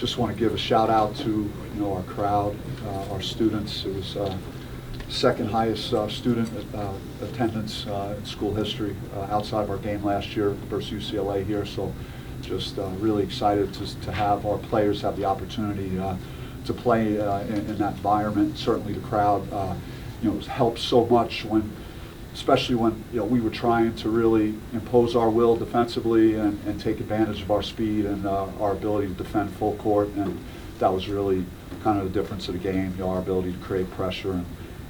just want to give a shout out to our crowd, our students. It was second highest student attendance in school history outside of our game last year versus UCLA here. So just really excited to have our players have the opportunity to play in that environment. Certainly the crowd helped so much especially when we were trying to really impose our will defensively and take advantage of our speed and our ability to defend full court, and that was really kind of the difference of the game. Our ability to create pressure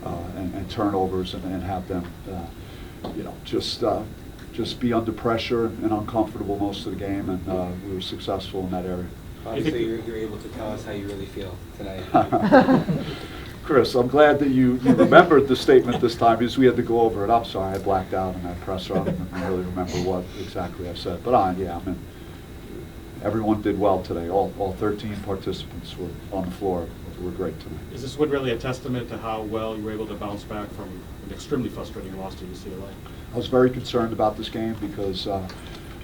and turnovers and have them just be under pressure and uncomfortable most of the game, and we were successful in that area. Obviously, you're able to tell us how you really feel tonight. Chris, I'm glad that you remembered the statement this time because we had to go over it. I'm sorry, I blacked out in that presser. I don't even really remember what exactly I said. But everyone did well today. All 13 participants were on the floor. Were great tonight. Is this one really a testament to how well you were able to bounce back from an extremely frustrating loss to UCLA? I was very concerned about this game because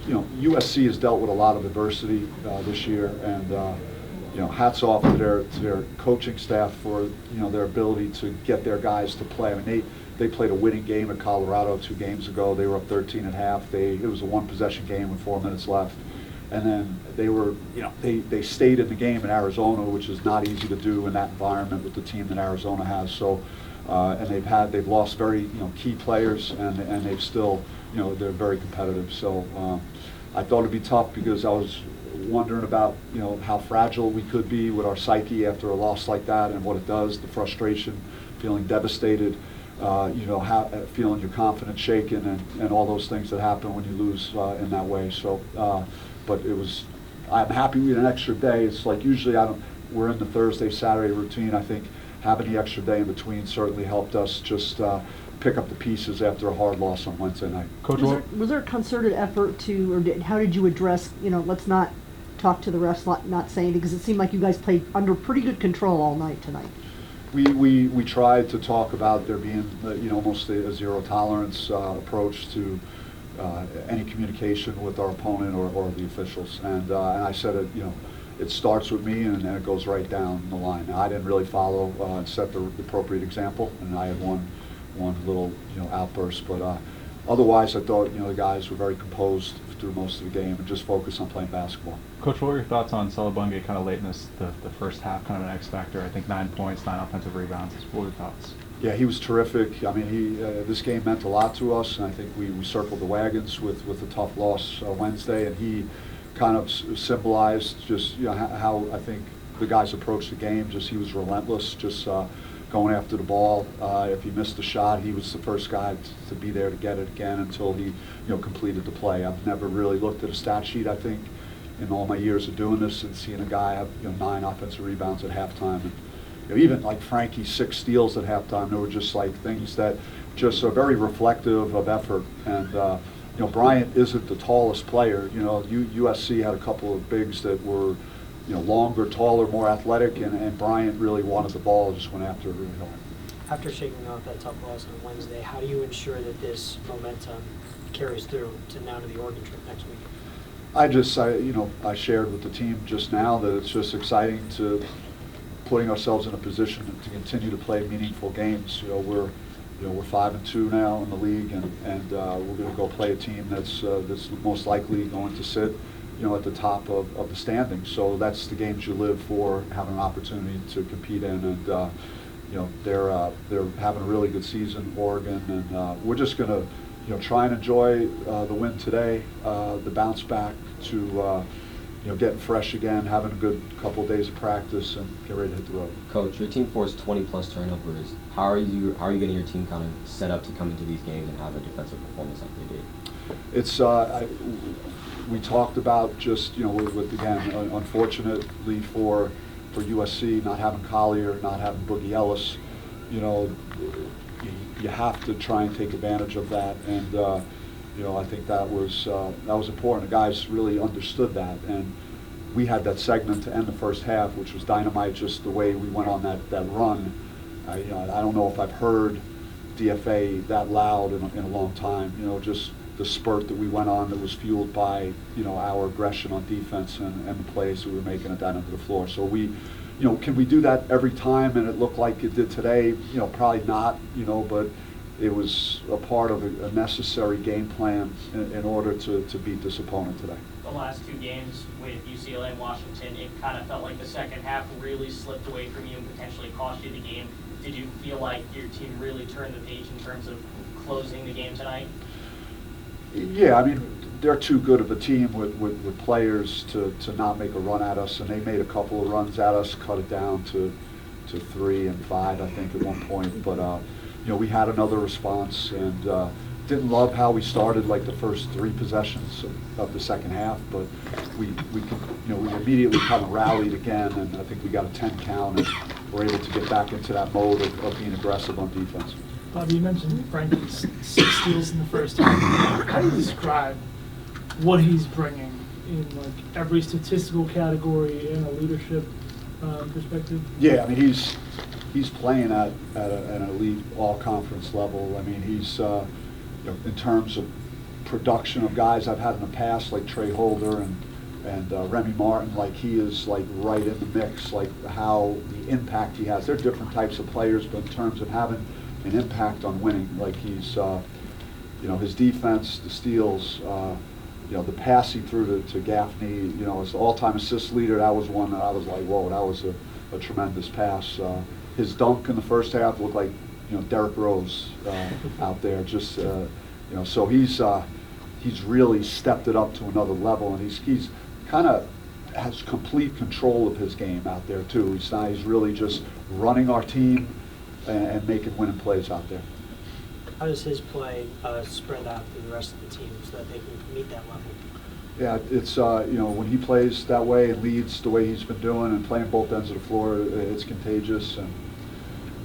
USC has dealt with a lot of adversity this year, and hats off to their coaching staff for their ability to get their guys to play. I mean, they played a winning game at Colorado 2 games ago. They were up 13 at half. It was a 1-possession game with 4 minutes left, and then they stayed in the game in Arizona, which is not easy to do in that environment with the team that Arizona has. So, and they've lost very key players, and they've still they're very competitive. So I thought it'd be tough because I was wondering about how fragile we could be with our psyche after a loss like that and what it does, the frustration, feeling devastated, feeling your confidence shaken, and all those things that happen when you lose in that way. So, but I'm happy we had an extra day. It's like usually we're in the Thursday, Saturday routine. I think having the extra day in between certainly helped us just pick up the pieces after a hard loss on Wednesday night. Coach, was there a concerted effort how did you address, let's not talk to the refs, not saying, because it seemed like you guys played under pretty good control all night tonight? We tried to talk about there being almost a zero tolerance approach to any communication with our opponent or the officials, and I said it starts with me and then it goes right down the line. Now, I didn't really follow and set the appropriate example, and I had one little outburst, but otherwise I thought the guys were very composed through most of the game and just focused on playing basketball. Coach, what were your thoughts on Salabunga kind of late in the first half, kind of an X factor? I think 9 points, 9 offensive rebounds. What were your thoughts? Yeah, he was terrific. I mean, this game meant a lot to us, and I think we circled the wagons with a tough loss Wednesday, and he kind of symbolized just how I think the guys approached the game. Just he was relentless, just going after the ball. If he missed a shot, he was the first guy to be there to get it again until he completed the play. I've never really looked at a stat sheet, I think, in all my years of doing this and seeing a guy have 9 offensive rebounds at halftime. And even like Frankie's 6 steals at halftime, they were just like things that just are very reflective of effort. And Bryant isn't the tallest player. USC had a couple of bigs that were longer, taller, more athletic, and Bryant really wanted the ball, just went after it really hard. After shaking off that tough loss on Wednesday, how do you ensure that this momentum carries through to the Oregon trip next week? I shared with the team just now that it's just exciting to putting ourselves in a position to continue to play meaningful games. We're 5-2 now in the league, and we're going to go play a team that's most likely going to sit at the top of the standings. So that's the games you live for, having an opportunity to compete in, and they're having a really good season, Oregon, and we're just going to try and enjoy the win today, the bounce back to getting fresh again, having a good couple of days of practice, and get ready to hit the road. Coach, your team forced 20+ turnovers. How are you getting your team kind of set up to come into these games and have a defensive performance like they did? It's we talked about just with again, unfortunately for USC not having Collier, not having Boogie Ellis, you have to try and take advantage of that, and I think that was important. The guys really understood that, and we had that segment to end the first half, which was dynamite. Just the way we went on that run. I don't know if I've heard DFA that loud in a long time. Just the spurt that we went on that was fueled by, you know, our aggression on defense and the plays that we were making at that end of the floor. So we, you know, can we do that every time and it looked like it did today? You know, probably not, you know, but it was a part of a necessary game plan in order to beat this opponent today. The last two games with UCLA and Washington, it kind of felt like the second half really slipped away from you and potentially cost you the game. Did you feel like your team really turned the page in terms of closing the game tonight? Yeah, I mean, they're too good of a team with players to not make a run at us, and they made a couple of runs at us, cut it down to 3 and 5, I think, at one point. But you know, we had another response, and didn't love how we started like the first 3 possessions of the second half, but we immediately kind of rallied again, and I think we got a 10 count and were able to get back into that mode of being aggressive on defense. Bobby, you mentioned Frankie's 6 steals in the first half. How do you describe what he's bringing in like every statistical category and a leadership perspective? Yeah, I mean, he's playing at an elite all-conference level. I mean, he's you know, in terms of production of guys I've had in the past, like Trey Holder and Remy Martin, like he is like right in the mix, like how the impact he has. They're different types of players, but in terms of having an impact on winning, like he's, you know, his defense, the steals, you know, the passing through to Gaffney, you know, as the all-time assist leader, that was one that I was like, whoa, that was a tremendous pass. His dunk in the first half looked like, you know, Derrick Rose out there. Just, you know, so he's really stepped it up to another level, and he's kind of has complete control of his game out there too. He's really just running our team and making winning plays out there. How does his play spread out through the rest of the team so that they can meet that level? Yeah, it's you know, when he plays that way and leads the way he's been doing and playing both ends of the floor, it's contagious. And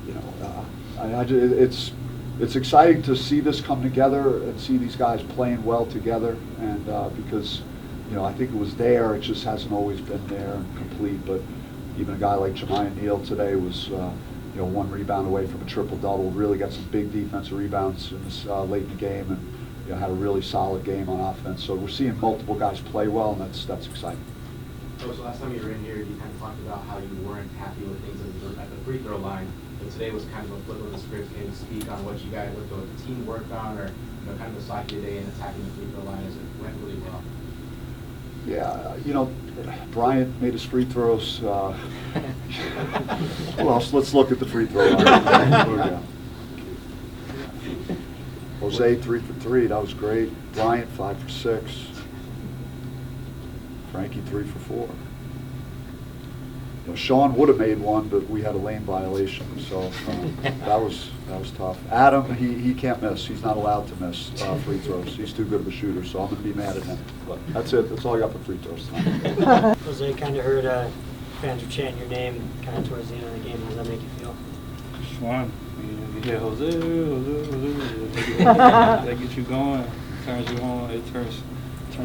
you know, it's exciting to see this come together and see these guys playing well together. And because you know, I think it was there, it just hasn't always been there and complete. But even a guy like Jamiya Neal today was you know, 1 rebound away from a triple-double. Really got some big defensive rebounds in this, late in the game, and you know, had a really solid game on offense. So we're seeing multiple guys play well, and that's exciting. Coach, last time you were in here, you kind of talked about how you weren't happy with things at the free throw line, but today was kind of a flip of the script. Can you speak on what you guys, what the team worked on, or you know, kind of the side of your day in attacking the free throw line as it went really well? Yeah, you know, Bryant made his free throws. Well, let's look at the free throw line. Jose 3 for 3, that was great. Bryant 5 for 6. Frankie 3 for 4. You know, Sean would have made one, but we had a lane violation, so that was tough. Adam, he can't miss. He's not allowed to miss free throws. He's too good of a shooter, so I'm going to be mad at him. But that's it. That's all I got for free throws tonight. Jose, kind of heard fans were chanting your name kind of towards the end of the game. How does that make you feel? Fun. You hear Jose, they get you going, turns you on, it turns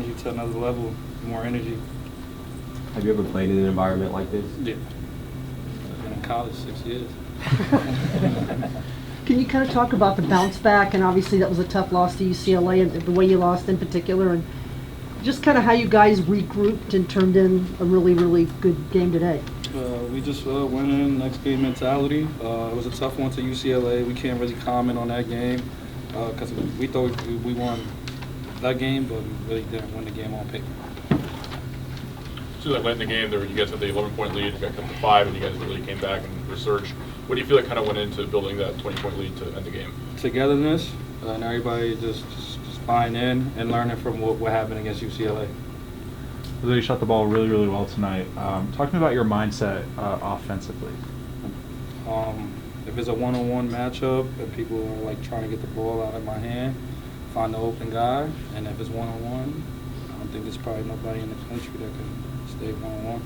you to another level, more energy. Have you ever played in an environment like this? Yeah. I've been in college 6 years. Can you kind of talk about the bounce back, and obviously that was a tough loss to UCLA, and the way you lost in particular, and just kind of how you guys regrouped and turned in a really, really good game today? We just went in, next game mentality. It was a tough one to UCLA. We can't really comment on that game because we thought we won that game, but we really didn't win the game on paper. So like late in the game, you guys had the 11-point lead, you got cut to 5, and you guys really came back and resurged. What do you feel like kind of went into building that 20-point lead to end the game? Togetherness, and everybody just buying in and learning from what happened against UCLA. You shot the ball really, really well tonight. Talk to me about your mindset offensively. If it's a one-on-one matchup and people are like trying to get the ball out of my hand, find the open guy, and if it's one-on-one, I don't think there's probably nobody in the country that can stay one-on-one.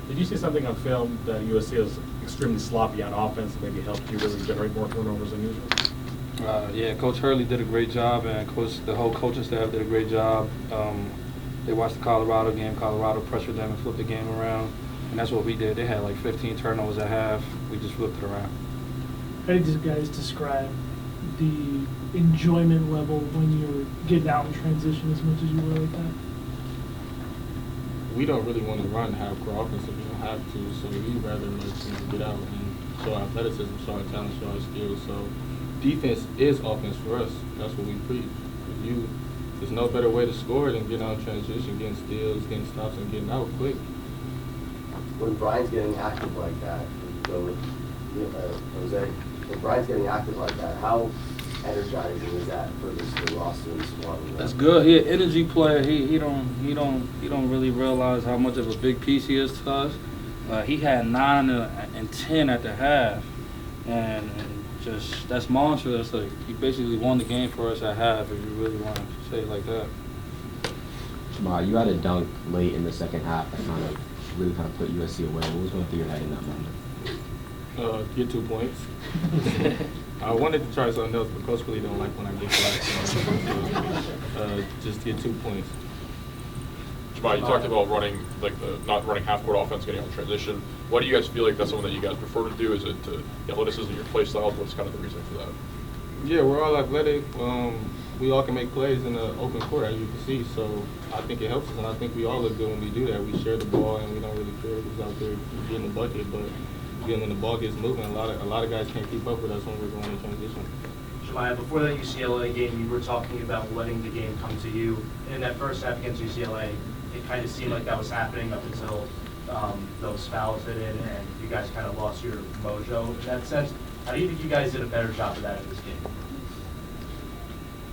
Did you see something on film that USC is extremely sloppy on offense that maybe helped you really generate more turnovers than usual? Yeah, Coach Hurley did a great job, and the whole coaching staff did a great job. They watched the Colorado game. Colorado pressured them and flipped the game around, and that's what we did. They had like 15 turnovers at half. We just flipped it around. How did you guys describe the enjoyment level when you're getting out in transition as much as you were like that? We don't really want to run half-court offense if we don't have to, so we'd rather get out and show our athleticism, show our talent, show our skills. So defense is offense for us. That's what we preach. There's no better way to score than getting out in transition, getting steals, getting stops, and getting out quick. When Brian's getting active like that, go with Jose, when Brian's getting active like that, how energizing is that for this new roster and squad? That's good. He an energy player. He don't really realize how much of a big piece he is to us. He had 9 and 10 at the half, and just that's monstrous. Like, he basically won the game for us at half, if you really want to say it like that. Jamiya, you had a dunk late in the second half that really put USC away. What was going through your head in that moment? Get 2 points. I wanted to try something else, but Coach really don't like when I get flat. Just get 2 points. Jamiya, you talked about running, not running half-court offense, getting out in transition. Why do you guys feel like that's something that you guys prefer to do? Is it to athleticism, your play style? What's kind of the reason for that? Yeah, we're all athletic. We all can make plays in the open court, as you can see. So I think it helps us, and I think we all look good when we do that. We share the ball, and we don't really care who's out there getting the bucket. But again, when the ball gets moving, a lot of guys can't keep up with us when we're going in transition. Jamiya, before that UCLA game, you were talking about letting the game come to you. In that first half against UCLA, it kind of seemed like that was happening up until those fouls hit in, and you guys kind of lost your mojo in that sense. How do you think you guys did a better job of that in this game?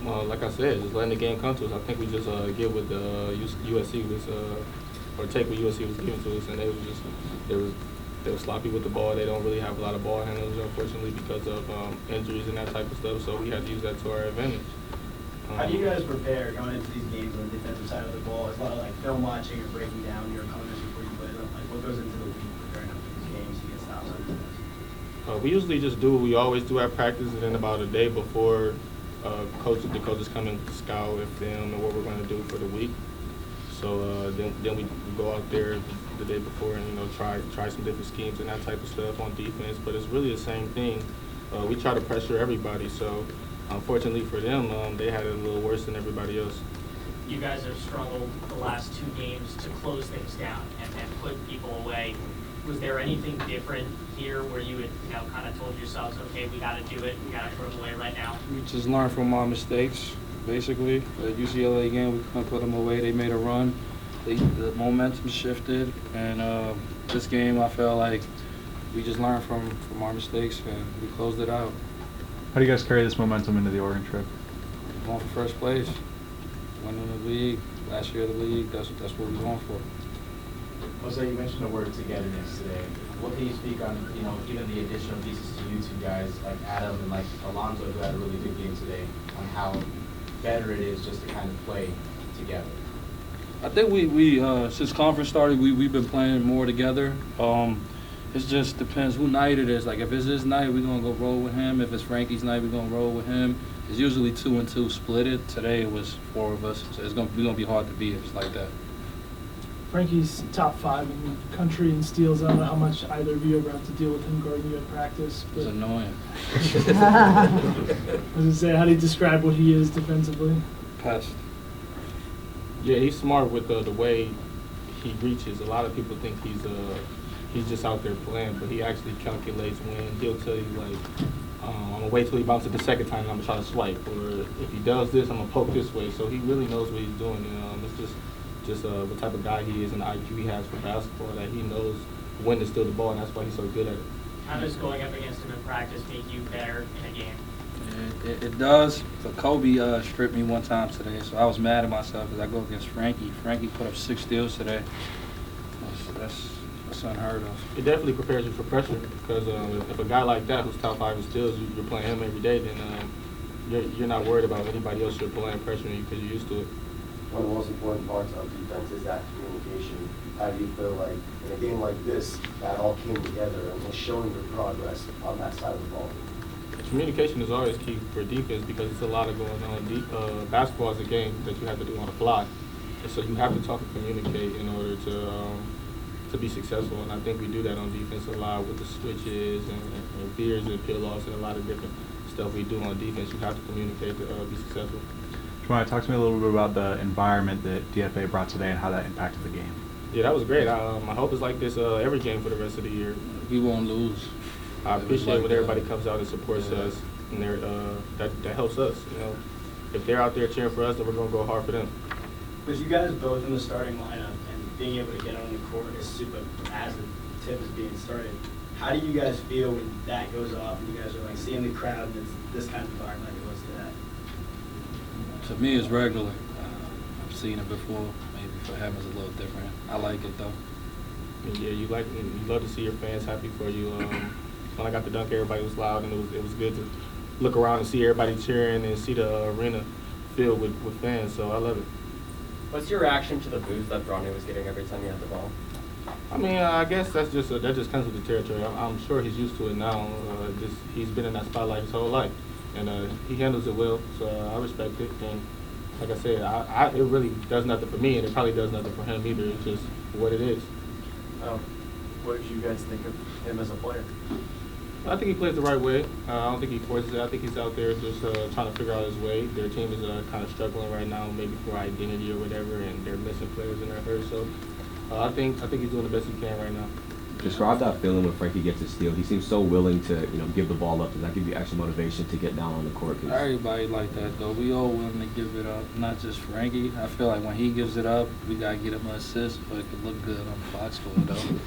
Like I said, just letting the game come to us. I think we just get what USC was, or take what USC was giving to us, and they were sloppy with the ball. They don't really have a lot of ball handlers, unfortunately, because of injuries and that type of stuff. So we had to use that to our advantage. How do you guys prepare going into these games on the defensive side of the ball? It's a lot of film watching or breaking down your opponents before you play them. What goes into the week preparing up for these games to get stops on defense? We usually just do what we always do at practice, and then about a day before, the coaches come and scout and film and what we're going to do for the week. So then we go out there the day before and try some different schemes and that type of stuff on defense. But it's really the same thing. We try to pressure everybody. So unfortunately for them, they had it a little worse than everybody else. You guys have struggled the last 2 games to close things down and put people away. Was there anything different here where you had kind of told yourselves, okay, we got to do it, we got to throw it away right now? We just learned from our mistakes, basically. The UCLA game, we couldn't put them away. They made a run. The momentum shifted, and this game, I felt like we just learned from our mistakes, and we closed it out. How do you guys carry this momentum into the Oregon trip? Going for first place, winning the league, last year of the league. That's what we're going for. Jose, you mentioned the word togetherness today. What can you speak on, even the additional pieces to you 2 guys like Adam and like Alonzo, who had a really good game today, on how better it is just to kind of play together? I think we since conference started, we've been playing more together. It just depends who night it is. Like if it's his night, we're gonna go roll with him. If it's Frankie's night, we're gonna roll with him. It's usually 2 and 2 split it. Today it was 4 of us, so we're gonna be hard to beat if it's like that. Frankie's top 5 in the country in steals. I don't know how much either of you ever have to deal with him guarding you at practice. It's annoying. I was gonna say, how do you describe what he is defensively? Pest. Yeah, he's smart with the way he reaches. A lot of people think he's just out there playing, but he actually calculates when. He'll tell you, like, I'm going to wait till he bounces the second time and I'm going to try to swipe. Or if he does this, I'm going to poke this way. So he really knows what he's doing. It's just the type of guy he is and the IQ he has for basketball, that he knows when to steal the ball, and that's why he's so good at it. How does going up against him in practice make you better in a game? It does, but Kobe stripped me one time today, so I was mad at myself as I go against Frankie. Frankie put up 6 steals today. That's unheard of. It definitely prepares you for pressure, because if a guy like that who's top 5 in steals, you're playing him every day, then you're not worried about anybody else you're playing pressuring you because you're used to it. One of the most important parts of defense is that communication. How do you feel like in a game like this, that all came together and was showing your progress on that side of the ball? Communication is always key for defense because it's a lot of going on. Basketball is a game that you have to do on the fly, and so you have to talk and communicate in order to be successful. And I think we do that on defense a lot with the switches and veers and peel-offs and a lot of different stuff we do on defense, you have to communicate to be successful. Jamiya, talk to me a little bit about the environment that DFA brought today and how that impacted the game. Yeah, that was great. I hope it's like this every game for the rest of the year. We won't lose. I It was appreciate like when that. everybody comes out and supports us, and that helps us. You know, if they're out there cheering for us, then we're gonna go hard for them. With you guys both in the starting lineup and being able to get on the court as super as the tip is being started, how do you guys feel when that goes off and you guys are like seeing the crowd and it's this kind of environment like it was today? To me, it's regular. I've seen it before. Maybe for him, it's a little different. I like it though. Yeah, you love to see your fans happy for you. When I got the dunk, everybody was loud, and it was good to look around and see everybody cheering and see the arena filled with fans. So I love it. What's your reaction to the boos that Bronny was getting every time he had the ball? I mean, I guess that just comes with the territory. I'm sure he's used to it now. He's been in that spotlight his whole life, and he handles it well. So I respect it. And like I said, it really does nothing for me, and it probably does nothing for him either. It's just what it is. What did you guys think of him as a player? I think he plays the right way. I don't think he forces it. I think he's out there just trying to figure out his way. Their team is kind of struggling right now, maybe for identity or whatever, and they're missing players and they're hurt. So I think he's doing the best he can right now. Describe that feeling when Frankie gets a steal. He seems so willing to, give the ball up. Does that give you extra motivation to get down on the court? Everybody like that though. We all willing to give it up, not just Frankie. I feel like when he gives it up, we gotta get him an assist, but it could look good on the box score though.